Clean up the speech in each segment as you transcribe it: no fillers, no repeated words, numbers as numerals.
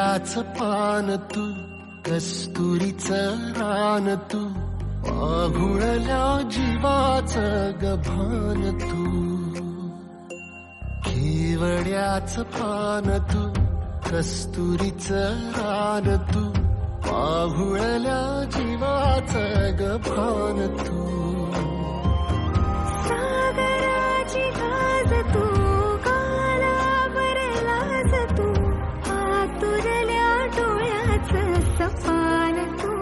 केवड्याच पान तू, कस्तुरीचं रान तू, आघुळल्या जीवाचं गभान तू. केवड्याच पान तू, कस्तुरीचं रान तू, आघुळल्या जीवाचं गभान तू. सागराची गाज तू, कालावरलाज तू, आतुरल्या डोळ्याचं सपान तू.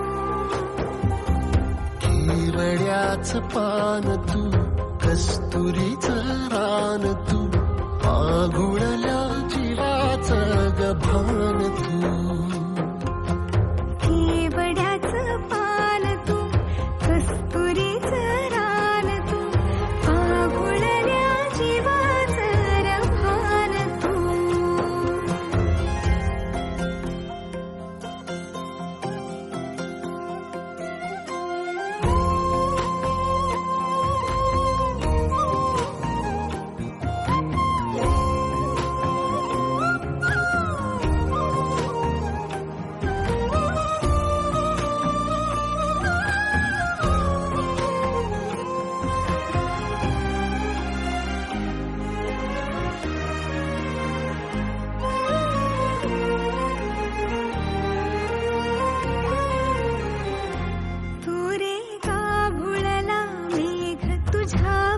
केवड्याच पान तू, कस्तुरीचं रान तू, आघुळल्या जीवाचं गभान तू. केवड्याचं पान तू, कस्तुरीचं रान तू, आघुळल्या जीवाचं रभान तू.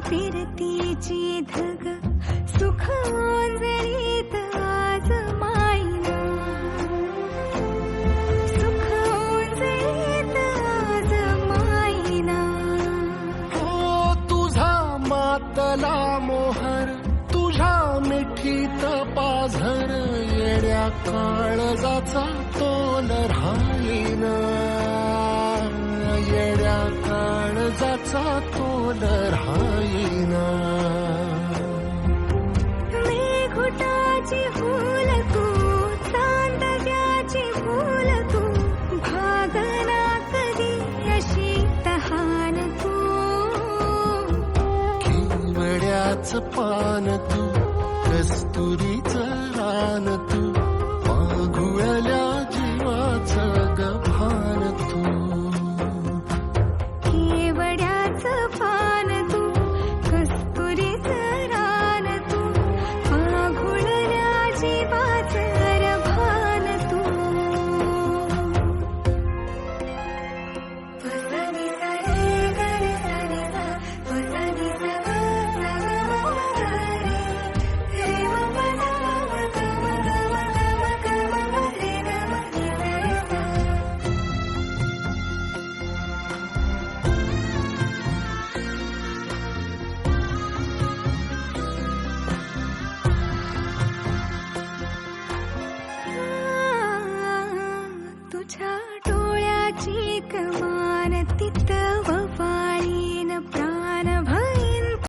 फिरतीची धग सुख ओंजळीत आज मायना, सुख ओंजळीत आज मायना. हो तुझा मातला मोहर, तुझ्या मिठीत पाझर, येड्या काळजाचा तोल राहीना, येड्या काळजाचा तोल राहीना. मेघुटाची फूल तू, चांदण्याची फूल तू, भागना कधी अशी तहान तू. केवड्याच पान तू, कस्तुरीचं रान